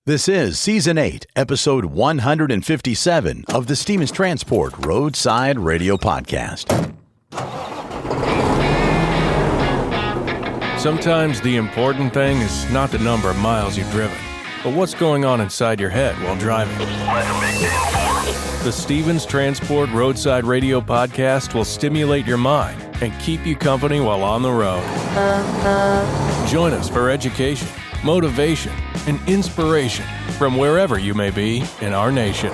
This is Season 8, Episode 157 of the Stevens Transport Roadside Radio Podcast. Sometimes the important thing is not the number of miles you've driven, but what's going on inside your head while driving. The Stevens Transport Roadside Radio Podcast will stimulate your mind and keep you company while on the road. Join us for education, motivation, and inspiration from wherever you may be in our nation.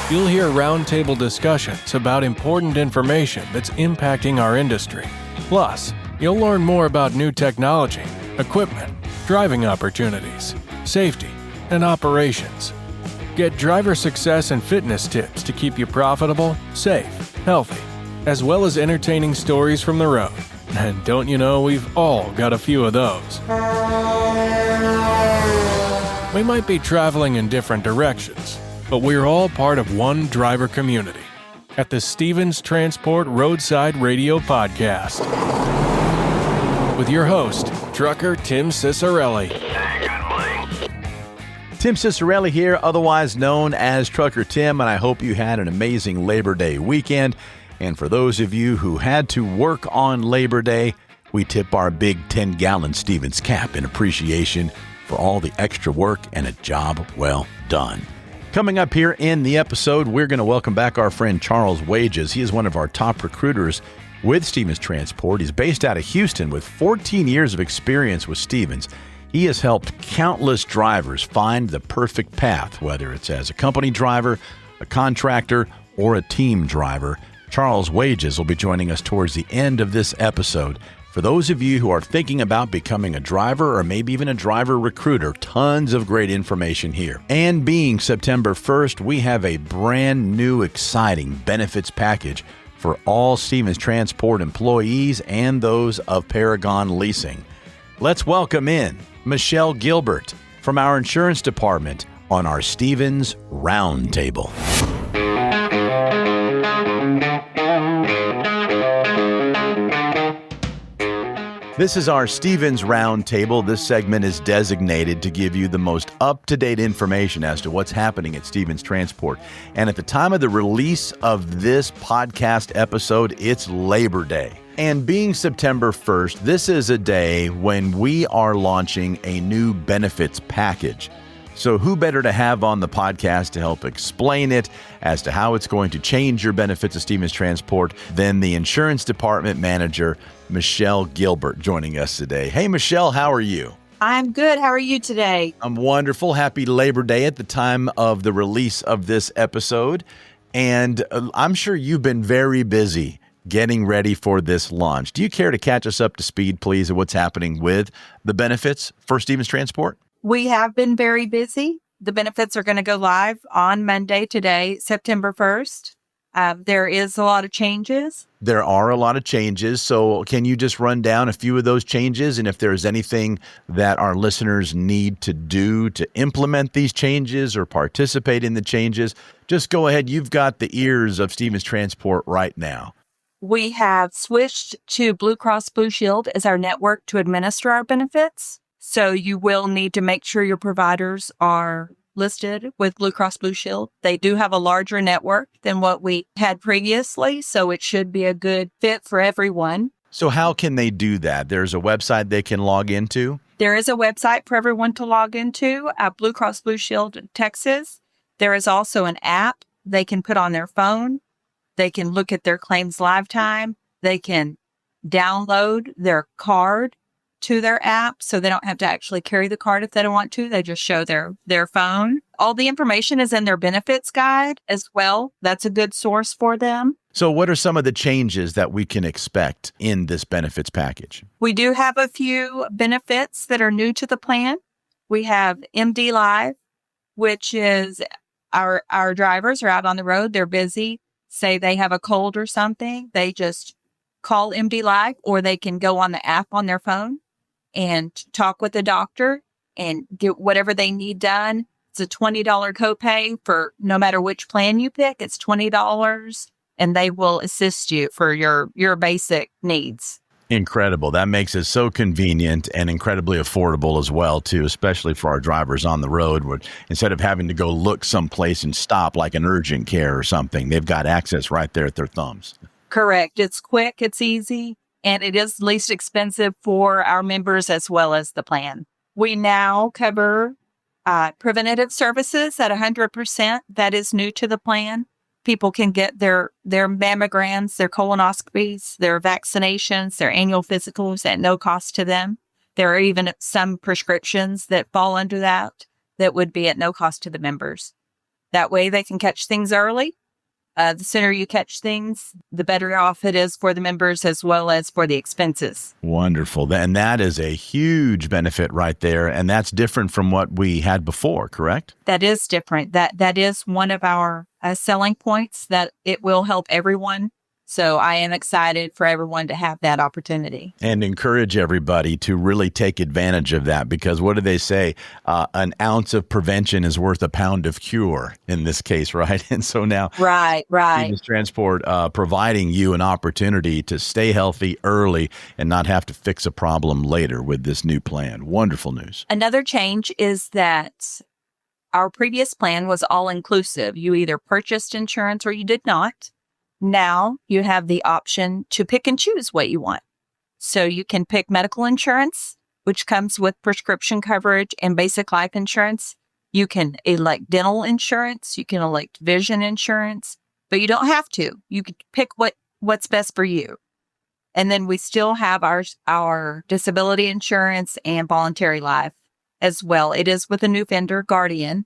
You'll hear roundtable discussions about important information that's impacting our industry. Plus, you'll learn more about new technology, equipment, driving opportunities, safety, and operations. Get driver success and fitness tips to keep you profitable, safe, healthy, as well as entertaining stories from the road. And don't you know, we've all got a few of those. We might be traveling in different directions, but we're all part of one driver community at the Stevens Transport Roadside Radio Podcast. With your host, trucker Tim Cicciarelli. Tim Cicciarelli here, otherwise known as Trucker Tim, and I hope you had an amazing Labor Day weekend. And for those of you who had to work on Labor Day, we tip our big 10-gallon Stevens cap in appreciation for all the extra work and a job well done. Coming up here in the episode, we're going to welcome back our friend Charles Wages. He is one of our top recruiters with Stevens Transport. He's based out of Houston with 14 years of experience with Stevens. He has helped countless drivers find the perfect path, whether it's as a company driver, a contractor, or a team driver. Charles Wages will be joining us towards the end of this episode. For those of you who are thinking about becoming a driver or maybe even a driver recruiter, tons of great information here. And being September 1st, we have a brand new exciting benefits package for all Stevens Transport employees and those of Paragon Leasing. Let's welcome in Michelle Gilbert from our insurance department on our Stevens Roundtable. This is our Stevens Roundtable. This segment is designated to give you the most up-to-date information as to what's happening at Stevens Transport. And at the time of the release of this podcast episode, it's Labor Day. And being September 1st, this is a day when we are launching a new benefits package. So who better to have on the podcast to help explain it as to how it's going to change your benefits of Stevens Transport than the insurance department manager, Michelle Gilbert, joining us today. Hey, Michelle, how are you? I'm good. How are you today? I'm wonderful. Happy Labor Day at the time of the release of this episode. And I'm sure you've been very busy getting ready for this launch. Do you care to catch us up to speed, please, of what's happening with the benefits for Stevens Transport? We have been very busy. The benefits are going to go live on Monday today, September 1st. There is a lot of changes. There are a lot of changes. So can you just run down a few of those changes? And if there's anything that our listeners need to do to implement these changes or participate in the changes, just go ahead. You've got the ears of Stevens Transport right now. We have switched to Blue Cross Blue Shield as our network to administer our benefits. So you will need to make sure your providers are listed with Blue Cross Blue Shield. They do have a larger network than what we had previously, so it should be a good fit for everyone. So how can they do that? There's a website they can log into? There is a website for everyone to log into at Blue Cross Blue Shield Texas. There is also an app they can put on their phone. They can look at their claims live time. They can download their card to their app, so they don't have to actually carry the card if they don't want to. They just show their phone. All the information is in their benefits guide as well. That's a good source for them. So what are some of the changes that we can expect in this benefits package? We do have a few benefits that are new to the plan. We have MD Live, which is our drivers are out on the road. They're busy. Say they have a cold or something. They just call MD Live, or they can go on the app on their phone and talk with the doctor and get whatever they need done. It's a $20 copay for no matter which plan you pick. It's $20, and they will assist you for your basic needs. Incredible. That makes it so convenient and incredibly affordable as well, too, especially for our drivers on the road, where instead of having to go look someplace and stop like an urgent care or something, they've got access right there at their thumbs. Correct. It's quick, it's easy, and it is least expensive for our members as well as the plan. We now cover preventative services at 100%. That is new to the plan. People can get their mammograms, their colonoscopies, their vaccinations, their annual physicals at no cost to them. There are even some prescriptions that fall under that would be at no cost to the members. That way they can catch things early. The sooner you catch things, the better off it is for the members as well as for the expenses. Wonderful. And that is a huge benefit right there. And that's different from what we had before, correct? That is different. That is one of our selling points, that it will help everyone. So I am excited for everyone to have that opportunity. And encourage everybody to really take advantage of that, because what do they say? An ounce of prevention is worth a pound of cure in this case, right? And so now Right. Stevens Transport providing you an opportunity to stay healthy early and not have to fix a problem later with this new plan. Wonderful news. Another change is that our previous plan was all-inclusive. You either purchased insurance or you did not. Now you have the option to pick and choose what you want. So you can pick medical insurance, which comes with prescription coverage and basic life insurance. You can elect dental insurance. You can elect vision insurance, but you don't have to. You can pick what's best for you. And then we still have our disability insurance and voluntary life as well. It is with a new vendor, Guardian,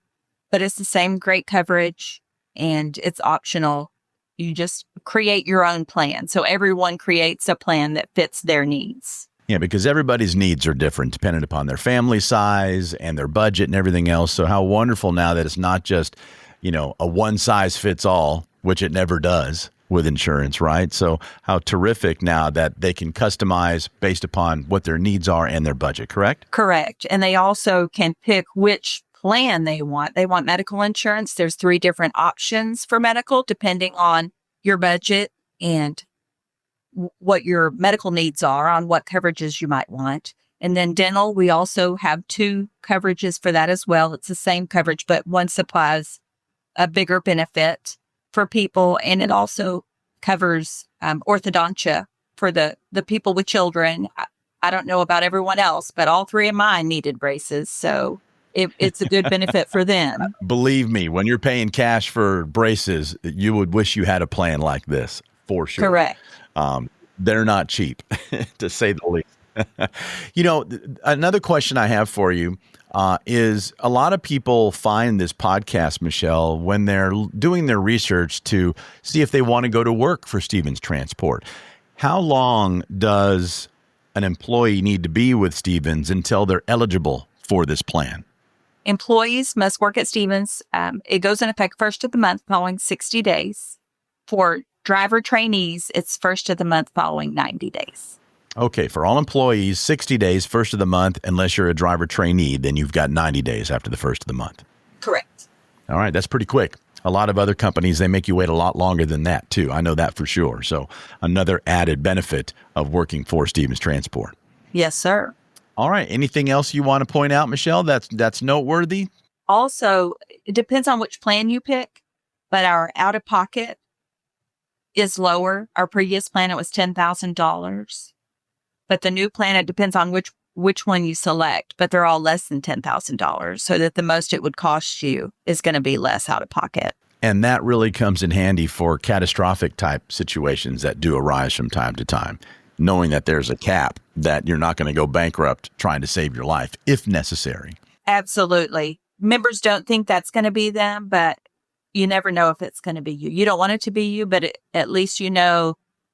but it's the same great coverage and it's optional. You just create your own plan. So everyone creates a plan that fits their needs. Yeah, because everybody's needs are different depending upon their family size and their budget and everything else. So how wonderful now that it's not just, a one size fits all, which it never does with insurance, right? So how terrific now that they can customize based upon what their needs are and their budget, correct? Correct. And they also can pick which plan they want. They want medical insurance. There's 3 different options for medical, depending on your budget and what your medical needs are, on what coverages you might want. And then dental, we also have 2 coverages for that as well. It's the same coverage, but one supplies a bigger benefit for people. And it also covers orthodontia for the people with children. I don't know about everyone else, but all 3 of mine needed braces. So it's a good benefit for them. Believe me, when you're paying cash for braces, you would wish you had a plan like this, for sure. Correct. They're not cheap, to say the least. Another question I have for you is a lot of people find this podcast, Michelle, when they're doing their research to see if they want to go to work for Stevens Transport. How long does an employee need to be with Stevens until they're eligible for this plan? Employees must work at Stevens. It goes in effect first of the month following 60 days. For driver trainees, it's first of the month following 90 days. Okay, for all employees, 60 days, first of the month, unless you're a driver trainee, then you've got 90 days after the first of the month. Correct. All right, that's pretty quick. A lot of other companies, they make you wait a lot longer than that, too. I know that for sure. So another added benefit of working for Stevens Transport. Yes, sir. All right. Anything else you want to point out, Michelle, that's noteworthy? Also, it depends on which plan you pick, but our out-of-pocket is lower. Our previous plan, it was $10,000. But the new plan, it depends on which one you select, but they're all less than $10,000, so that the most it would cost you is going to be less out-of-pocket. And that really comes in handy for catastrophic type situations that do arise from time to time, knowing that there's a cap, that you're not going to go bankrupt trying to save your life if necessary. Absolutely. Members don't think that's going to be them, but you never know if it's going to be you. You don't want it to be you, but at least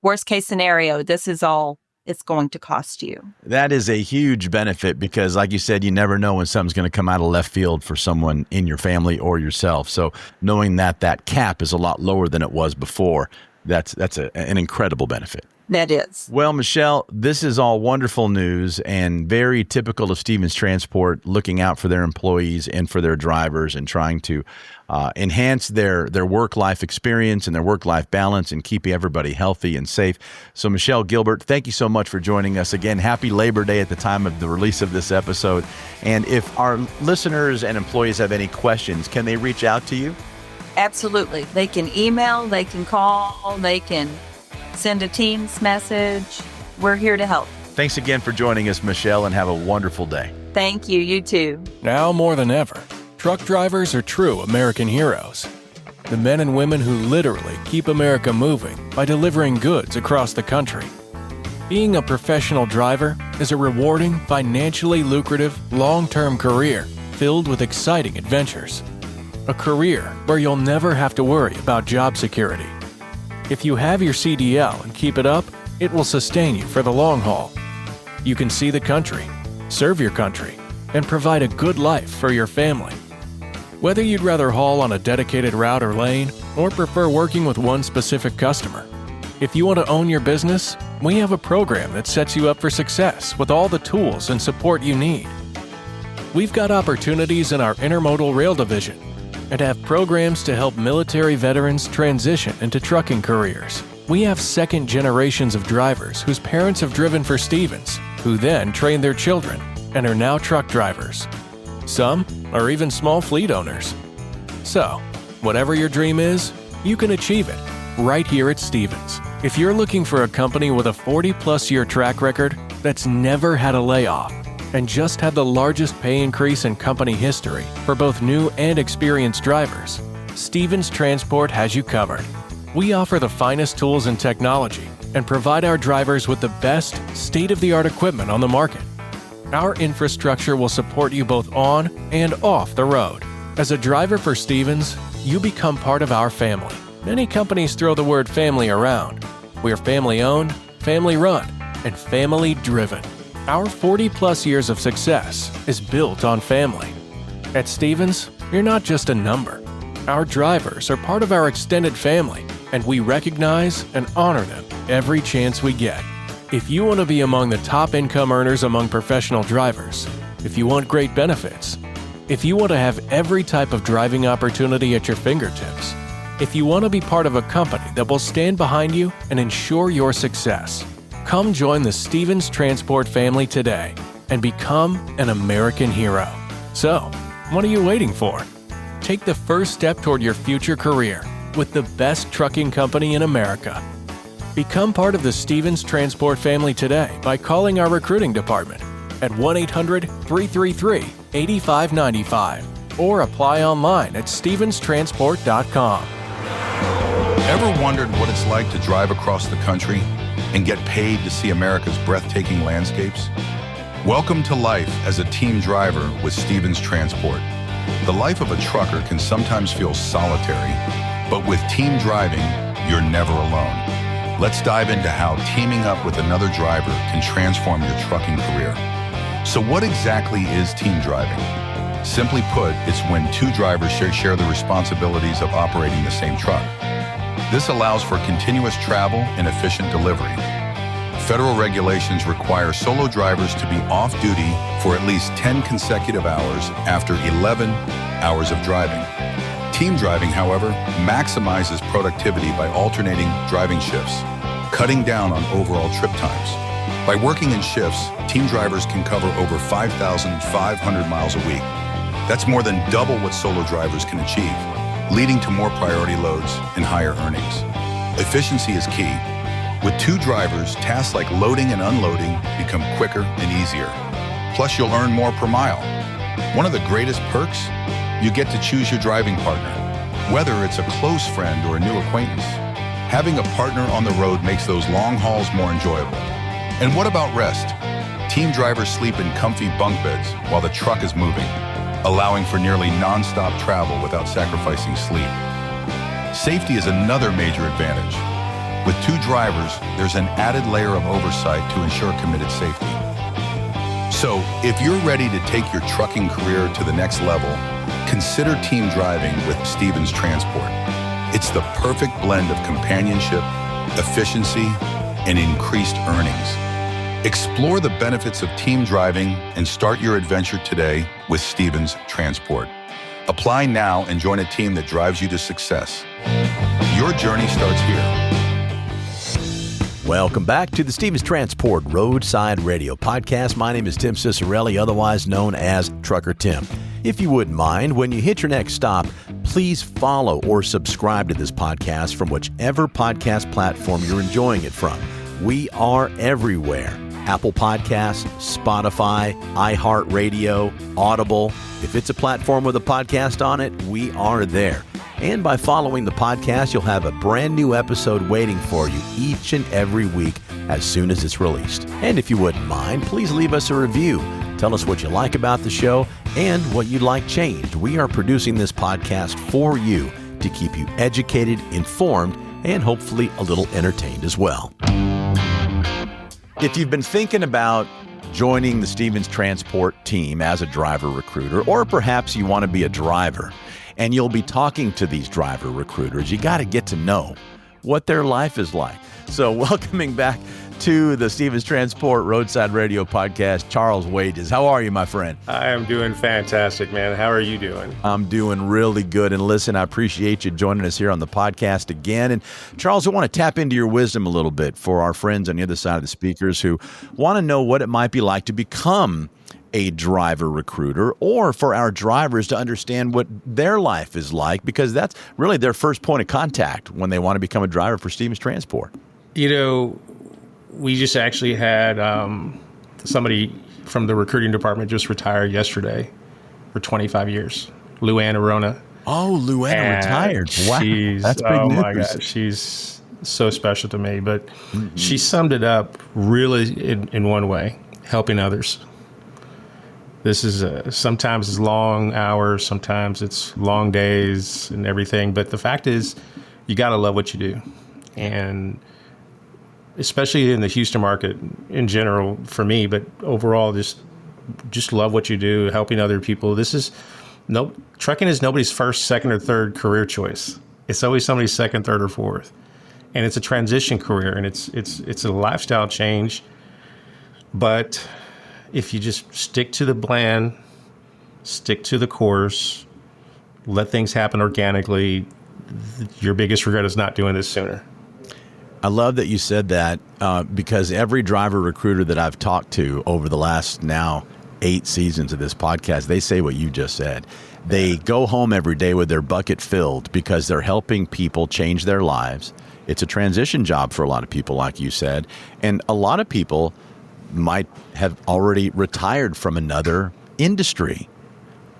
worst case scenario, this is all it's going to cost you. That is a huge benefit because, like you said, you never know when something's going to come out of left field for someone in your family or yourself. So knowing that cap is a lot lower than it was before, that's an incredible benefit. that is. Well, Michelle, this is all wonderful news and very typical of Stevens Transport, looking out for their employees and for their drivers and trying to enhance their work-life experience and their work-life balance and keep everybody healthy and safe. So, Michelle Gilbert, thank you so much for joining us again. Happy Labor Day at the time of the release of this episode. And if our listeners and employees have any questions, can they reach out to you? Absolutely. They can email, they can call, they can send a Teams message. We're here to help. Thanks again for joining us, Michelle, and have a wonderful day. Thank you. You too. Now more than ever, truck drivers are true American heroes. The men and women who literally keep America moving by delivering goods across the country. Being a professional driver is a rewarding, financially lucrative, long-term career filled with exciting adventures. A career where you'll never have to worry about job security. If you have your CDL and keep it up, it will sustain you for the long haul. You can see the country, serve your country, and provide a good life for your family. Whether you'd rather haul on a dedicated route or lane, or prefer working with one specific customer, if you want to own your business, we have a program that sets you up for success with all the tools and support you need. We've got opportunities in our intermodal rail division and have programs to help military veterans transition into trucking careers. We have second generations of drivers whose parents have driven for Stevens, who then trained their children and are now truck drivers. Some are even small fleet owners. So, whatever your dream is, you can achieve it right here at Stevens. If you're looking for a company with a 40-plus year track record that's never had a layoff, and just had the largest pay increase in company history for both new and experienced drivers, Stevens Transport has you covered. We offer the finest tools and technology and provide our drivers with the best state-of-the-art equipment on the market. Our infrastructure will support you both on and off the road. As a driver for Stevens, you become part of our family. Many companies throw the word family around. We're family-owned, family-run, and family-driven. Our 40-plus years of success is built on family. At Stevens, you're not just a number. Our drivers are part of our extended family, and we recognize and honor them every chance we get. If you want to be among the top income earners among professional drivers, if you want great benefits, if you want to have every type of driving opportunity at your fingertips, if you want to be part of a company that will stand behind you and ensure your success, come join the Stevens Transport family today and become an American hero. So, what are you waiting for? Take the first step toward your future career with the best trucking company in America. Become part of the Stevens Transport family today by calling our recruiting department at 1-800-333-8595 or apply online at stevenstransport.com. Ever wondered what it's like to drive across the country and get paid to see America's breathtaking landscapes? Welcome to life as a team driver with Stevens Transport. The life of a trucker can sometimes feel solitary, but with team driving, you're never alone. Let's dive into how teaming up with another driver can transform your trucking career. So what exactly is team driving? Simply put, it's when two drivers share the responsibilities of operating the same truck. This allows for continuous travel and efficient delivery. Federal regulations require solo drivers to be off-duty for at least 10 consecutive hours after 11 hours of driving. Team driving, however, maximizes productivity by alternating driving shifts, cutting down on overall trip times. By working in shifts, team drivers can cover over 5,500 miles a week. That's more than double what solo drivers can achieve, leading to more priority loads and higher earnings. Efficiency is key. With two drivers, tasks like loading and unloading become quicker and easier. Plus, you'll earn more per mile. One of the greatest perks? You get to choose your driving partner, whether it's a close friend or a new acquaintance. Having a partner on the road makes those long hauls more enjoyable. And what about rest? Team drivers sleep in comfy bunk beds while the truck is moving, allowing for nearly non-stop travel without sacrificing sleep. Safety is another major advantage. With two drivers, there's an added layer of oversight to ensure committed safety. So, if you're ready to take your trucking career to the next level, consider team driving with Stevens Transport. It's the perfect blend of companionship, efficiency, and increased earnings. Explore the benefits of team driving and start your adventure today with Stevens Transport. Apply now and join a team that drives you to success. Your journey starts here. Welcome back to the Stevens Transport Roadside Radio Podcast. My name is Tim Cicciarelli, otherwise known as Trucker Tim. If you wouldn't mind, when you hit your next stop, please follow or subscribe to this podcast from whichever podcast platform you're enjoying it from. We are everywhere. Apple Podcasts, Spotify, iHeartRadio, Audible. If it's a platform with a podcast on it, we are there. And by following the podcast, you'll have a brand new episode waiting for you each and every week as soon as it's released. And if you wouldn't mind, please leave us a review. Tell us what you like about the show and what you'd like changed. We are producing this podcast for you to keep you educated, informed, and hopefully a little entertained as well. If you've been thinking about joining the Stevens Transport team as a driver recruiter, or perhaps you want to be a driver, and you'll be talking to these driver recruiters, you got to get to know what their life is like. So welcoming back to the Stevens Transport Roadside Radio Podcast, Charles Wages. How are you, my friend? I am doing fantastic, man. How are you doing? I'm doing really good. And listen, I appreciate you joining us here on the podcast again. And Charles, I want to tap into your wisdom a little bit for our friends on the other side of the speakers who want to know what it might be like to become a driver recruiter, or for our drivers to understand what their life is like, because that's really their first point of contact when they want to become a driver for Stevens Transport. You know, we just actually had somebody from the recruiting department just retired yesterday for 25 years. Luann Arona. Oh, Luann retired. Wow. That's big news. My God. She's so special to me. But she summed it up really in one way, helping others. This is sometimes it's long hours, sometimes it's long days and everything. But the fact is, you got to love what you do. And especially in the Houston market in general for me, but overall, just love what you do, helping other people. Trucking is nobody's first, second, or third career choice. It's always somebody's second, third, or fourth. And it's a transition career, and it's a lifestyle change. But if you just stick to the plan, stick to the course, let things happen organically, your biggest regret is not doing this sooner. I love that you said that because every driver recruiter that I've talked to over the last now 8 seasons of this podcast, they say what you just said. They go home every day with their bucket filled because they're helping people change their lives. It's a transition job for a lot of people, like you said. And a lot of people might have already retired from another industry,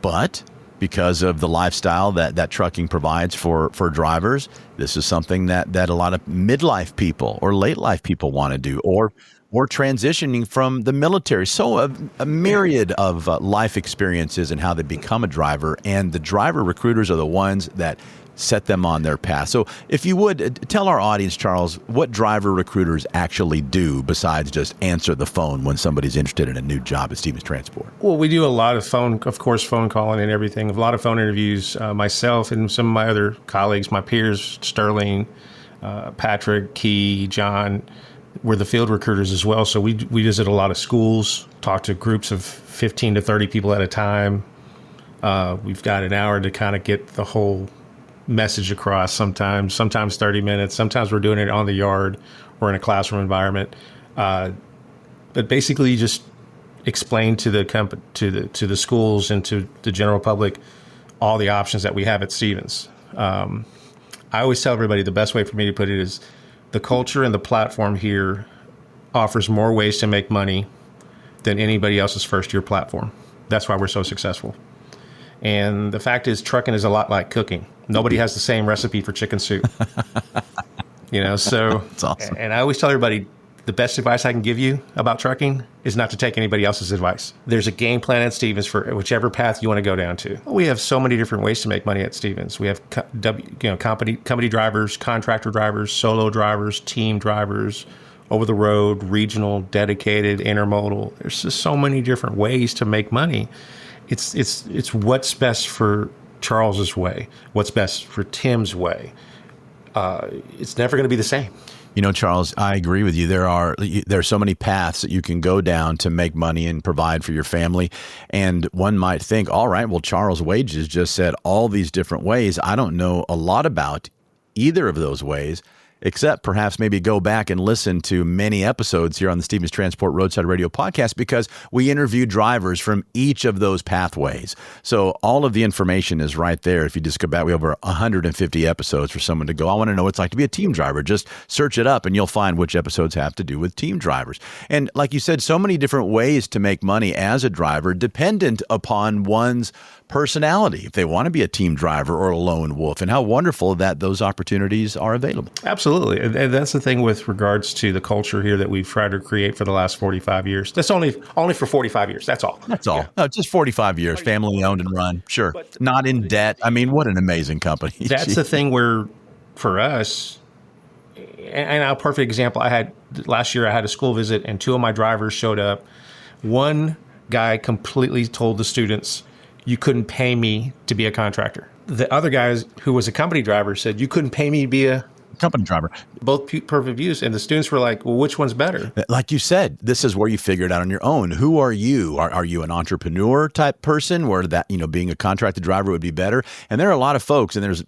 but because of the lifestyle that trucking provides for drivers, this is something that a lot of midlife people or late life people want to do, or transitioning from the military. So a myriad of life experiences and how they become a driver, and the driver recruiters are the ones that set them on their path. So if you would, tell our audience, Charles, what driver recruiters actually do besides just answer the phone when somebody's interested in a new job at Stevens Transport. Well, we do a lot of phone calling and everything, a lot of phone interviews, myself and some of my other colleagues, my peers, Sterling, Patrick, Key, John, we're the field recruiters as well. So we visit a lot of schools, talk to groups of 15 to 30 people at a time. We've got an hour to kind of get the whole message across, sometimes 30 minutes. Sometimes we're doing it on the yard or in a classroom environment. But basically just explain to the schools and to the general public all the options that we have at Stevens. I always tell everybody the best way for me to put it is the culture and the platform here offers more ways to make money than anybody else's first year platform. That's why we're so successful. And the fact is, trucking is a lot like cooking. Nobody has the same recipe for chicken soup. So that's awesome. And I always tell everybody, the best advice I can give you about trucking is not to take anybody else's advice. There's a game plan at Stevens for whichever path you want to go down to. We have so many different ways to make money at Stevens. We have company drivers, contractor drivers, solo drivers, team drivers, over the road, regional, dedicated, intermodal. There's just so many different ways to make money. It's what's best for Charles's way, what's best for Tim's way. It's never going to be the same. Charles, I agree with you. There are so many paths that you can go down to make money and provide for your family. And one might think, all right, well, Charles Wages just said all these different ways. I don't know a lot about either of those ways, except perhaps maybe go back and listen to many episodes here on the Stevens Transport Roadside Radio podcast, because we interview drivers from each of those pathways. So all of the information is right there. If you just go back, we have over 150 episodes for someone to go, I want to know what it's like to be a team driver. Just search it up and you'll find which episodes have to do with team drivers. And like you said, so many different ways to make money as a driver, dependent upon one's personality, if they want to be a team driver or a lone wolf, and how wonderful that those opportunities are available. Absolutely. And that's the thing with regards to the culture here that we've tried to create for the last 45 years. That's only for 45 years. That's all. That's all. Yeah. No, just 45 years, family owned and run. Sure. But not in debt. I mean, what an amazing company. That's the thing where, for us, and a perfect example, last year I had a school visit and two of my drivers showed up. One guy completely told the students, you couldn't pay me to be a contractor. The other guy, who was a company driver, said, you couldn't pay me to be a company driver. Both perfect views. And the students were like, well, which one's better? Like you said, this is where you figure it out on your own. Who are you? Are you an entrepreneur type person where that, being a contracted driver would be better? And there are a lot of folks, and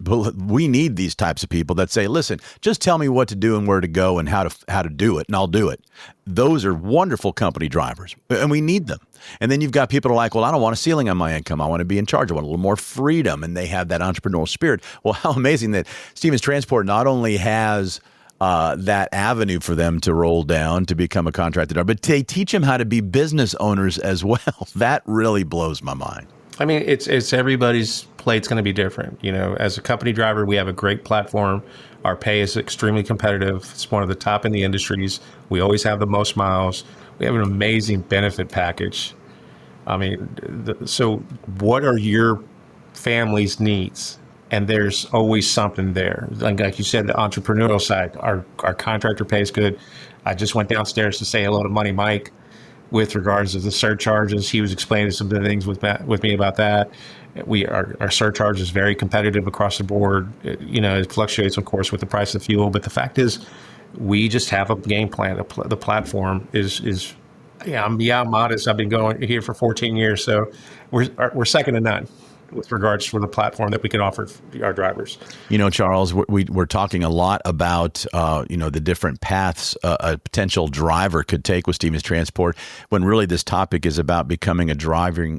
we need these types of people that say, listen, just tell me what to do and where to go and how to do it, and I'll do it. Those are wonderful company drivers, and we need them. And then you've got people who are like, well, I don't want a ceiling on my income. I want to be in charge. I want a little more freedom. And they have that entrepreneurial spirit. Well, how amazing that Stevens Transport not only has that avenue for them to roll down to become a contracted driver, but they teach them how to be business owners as well. That really blows my mind. I mean, it's everybody's plate's going to be different. As a company driver, we have a great platform. Our pay is extremely competitive. It's one of the top in the industries. We always have the most miles. We have an amazing benefit package. I mean, so what are your family's needs? And there's always something there. Like you said, the entrepreneurial side, our contractor pay is good. I just went downstairs to say hello to Money Mike with regards to the surcharges. He was explaining some of the things with me about that. Our surcharge is very competitive across the board. It fluctuates, of course, with the price of fuel. But the fact is, we just have a game plan. The platform is I'm modest. I've been going here for 14 years, so we're second to none with regards to the platform that we can offer our drivers. Charles, we're talking a lot about, the different paths a potential driver could take with Stevens Transport, when really this topic is about becoming a driver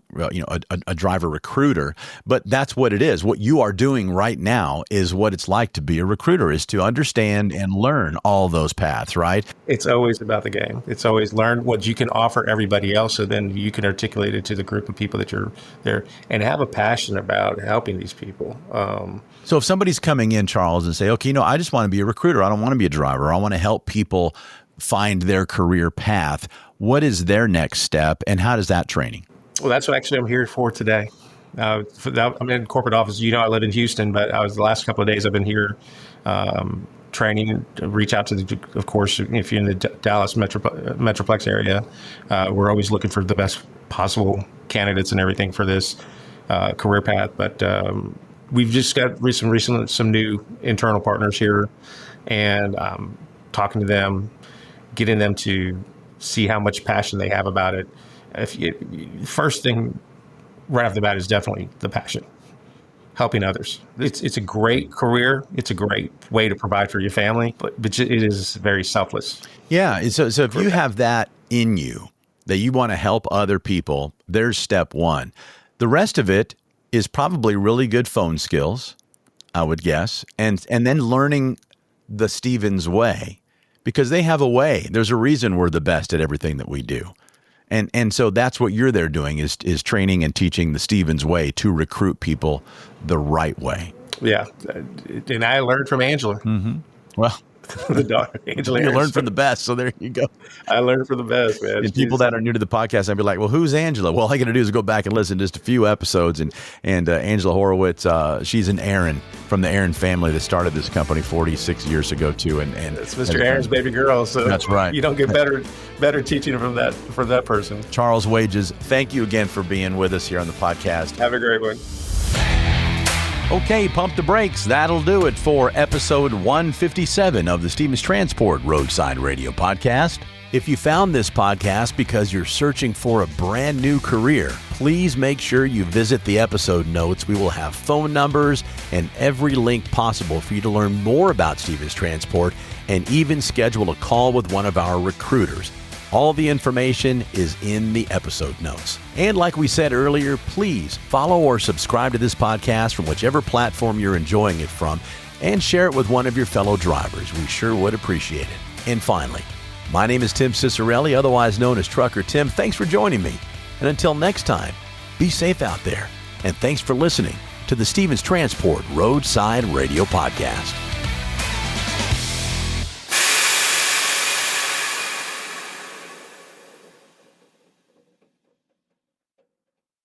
recruiter. But that's what it is. What you are doing right now is what it's like to be a recruiter, is to understand and learn all those paths, right? It's always about the game. It's always learn what you can offer everybody else, so then you can articulate it to the group of people that you're there, and have a passion about helping these people. So if somebody's coming in, Charles, and say, okay, I just want to be a recruiter. I don't want to be a driver. I want to help people find their career path. What is their next step, and how does that training? Well, that's what actually I'm here for today. I'm in corporate office. I live in Houston, but the last couple of days I've been here training. Reach out to of course, if you're in the Dallas Metroplex area, we're always looking for the best possible candidates and everything for this career path. But we've just got recently some new internal partners here, and talking to them, getting them to see how much passion they have about it. First thing right off the bat is definitely the passion, helping others. It's a great career. It's a great way to provide for your family, but it is very selfless. Yeah. So if you have that in you, that you want to help other people, there's step one. The rest of it is probably really good phone skills, I would guess, and then learning the Stevens way, because they have a way. There's a reason we're the best at everything that we do. And so that's what you're there doing, is training and teaching the Stevens way to recruit people the right way. Yeah. And I learned from Angela. Mm-hmm. Well, the daughter, Angela. You learn from the best, so there you go. I learned from the best, man. And people that are new to the podcast, I'd be like, well, who's Angela? Well, all I got to do is go back and listen to just a few episodes. And Angela Horowitz, she's an Aaron from the Aaron family that started this company 46 years ago, too. And it's Mr. Aaron's baby girl. So that's right. You don't get better teaching from that person. Charles Wages, thank you again for being with us here on the podcast. Have a great one. Okay, pump the brakes. That'll do it for episode 157 of the Stevens Transport Roadside Radio Podcast. If you found this podcast because you're searching for a brand new career, please make sure you visit the episode notes. We will have phone numbers and every link possible for you to learn more about Stevens Transport and even schedule a call with one of our recruiters. All the information is in the episode notes. And like we said earlier, please follow or subscribe to this podcast from whichever platform you're enjoying it from and share it with one of your fellow drivers. We sure would appreciate it. And finally, my name is Tim Cicciarelli, otherwise known as Trucker Tim. Thanks for joining me. And until next time, be safe out there. And thanks for listening to the Stevens Transport Roadside Radio Podcast.